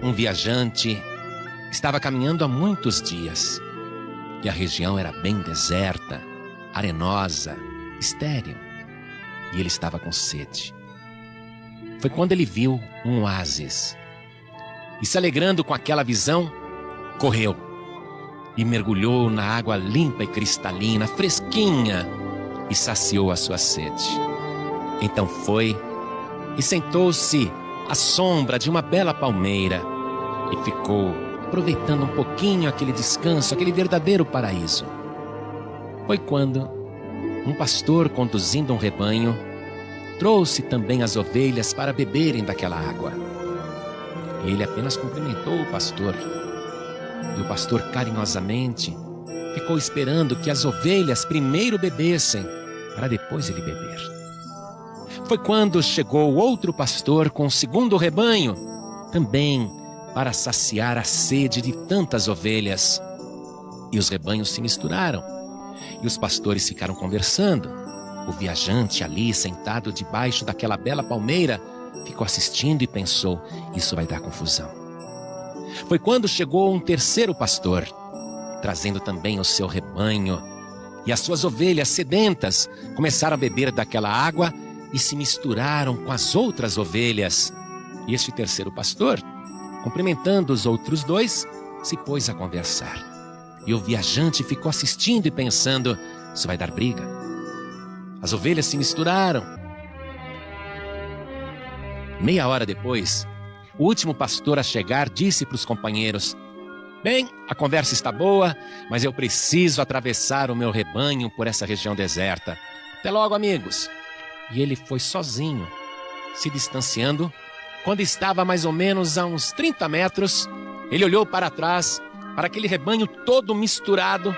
Um viajante estava caminhando há muitos dias e a região era bem deserta, arenosa, estéril, e ele estava com sede. Foi quando ele viu um oásis e, se alegrando com aquela visão, correu e mergulhou na água limpa e cristalina, fresquinha, e saciou a sua sede. Então foi e sentou-se à sombra de uma bela palmeira e ficou aproveitando um pouquinho aquele descanso, aquele verdadeiro paraíso. Foi quando um pastor, conduzindo um rebanho, trouxe também as ovelhas para beberem daquela água. E ele apenas cumprimentou o pastor. E o pastor carinhosamente ficou esperando que as ovelhas primeiro bebessem, para depois ele beber. Foi quando chegou outro pastor com o segundo rebanho, também para saciar a sede de tantas ovelhas. E os rebanhos se misturaram, e os pastores ficaram conversando. O viajante ali, sentado debaixo daquela bela palmeira, ficou assistindo e pensou: isso vai dar confusão. Foi quando chegou um terceiro pastor, trazendo também o seu rebanho, e as suas ovelhas sedentas começaram a beber daquela água e se misturaram com as outras ovelhas. E este terceiro pastor, cumprimentando os outros dois, se pôs a conversar. E o viajante ficou assistindo e pensando: isso vai dar briga. As ovelhas se misturaram. Meia hora depois, o último pastor a chegar disse para os companheiros: bem, a conversa está boa, mas eu preciso atravessar o meu rebanho por essa região deserta. Até logo, amigos. E ele foi sozinho, se distanciando. Quando estava mais ou menos a uns 30 metros, ele olhou para trás, para aquele rebanho todo misturado,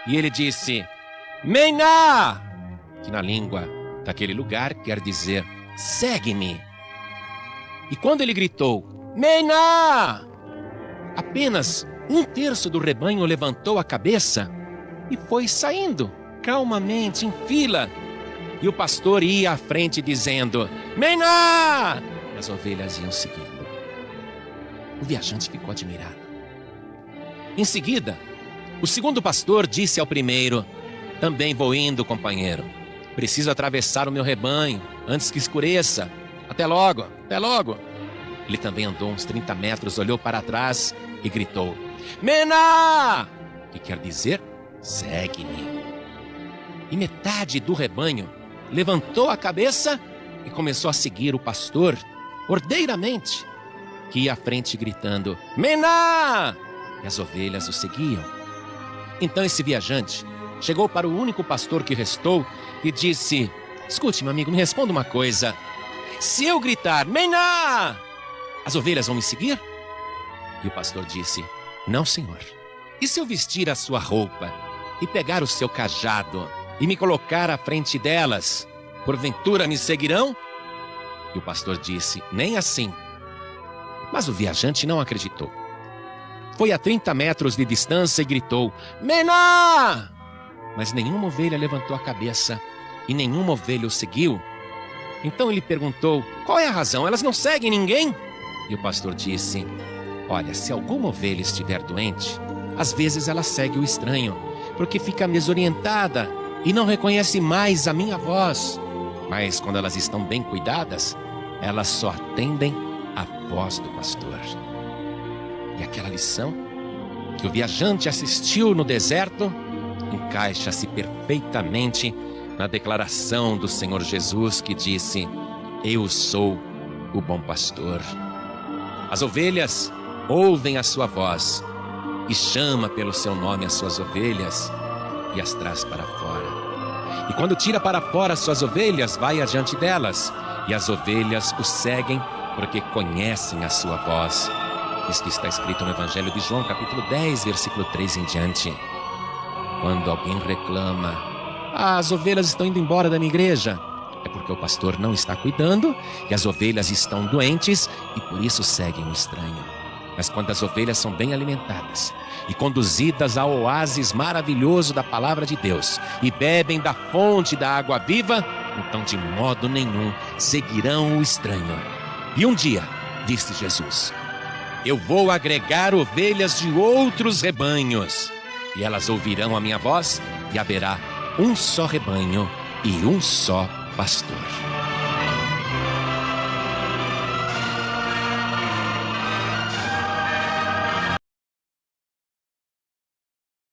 e ele disse: Mená! Que na língua daquele lugar quer dizer: segue-me. E quando ele gritou: Mená! Apenas um terço do rebanho levantou a cabeça e foi saindo calmamente em fila. E o pastor ia à frente dizendo: Mená! E as ovelhas iam seguindo. O viajante ficou admirado. Em seguida, o segundo pastor disse ao primeiro: também vou indo, companheiro. Preciso atravessar o meu rebanho antes que escureça. Até logo, até logo. Ele também andou uns 30 metros, olhou para trás e gritou: Mená! Que quer dizer: segue-me. E metade do rebanho levantou a cabeça e começou a seguir o pastor ordeiramente, que ia à frente gritando: Mená! E as ovelhas o seguiam. Então esse viajante chegou para o único pastor que restou e disse: escute, meu amigo, me responda uma coisa. Se eu gritar Mená, as ovelhas vão me seguir? E o pastor disse: não, senhor. E se eu vestir a sua roupa e pegar o seu cajado e me colocar à frente delas, porventura me seguirão? E o pastor disse: nem assim. Mas o viajante não acreditou. Foi a 30 metros de distância e gritou: Mená! Mas nenhuma ovelha levantou a cabeça e nenhuma ovelha o seguiu. Então ele perguntou: qual é a razão? Elas não seguem ninguém? E o pastor disse: olha, se alguma ovelha estiver doente, às vezes ela segue o estranho, porque fica desorientada e não reconhece mais a minha voz. Mas quando elas estão bem cuidadas, elas só atendem a voz do pastor. E aquela lição que o viajante assistiu no deserto encaixa-se perfeitamente na declaração do Senhor Jesus, que disse: eu sou o bom pastor. As ovelhas ouvem a sua voz e chama pelo seu nome as suas ovelhas e as traz para fora. E quando tira para fora as suas ovelhas, vai adiante delas, e as ovelhas o seguem porque conhecem a sua voz. Isto está escrito no Evangelho de João, capítulo 10, versículo 3 em diante. Quando alguém reclama: as ovelhas estão indo embora da minha igreja, é porque o pastor não está cuidando e as ovelhas estão doentes e por isso seguem o estranho. Mas quando as ovelhas são bem alimentadas e conduzidas ao oásis maravilhoso da palavra de Deus e bebem da fonte da água viva, então de modo nenhum seguirão o estranho. E um dia, disse Jesus, Eu vou agregar ovelhas de outros rebanhos, e elas ouvirão a minha voz, e haverá um só rebanho e um só pastor.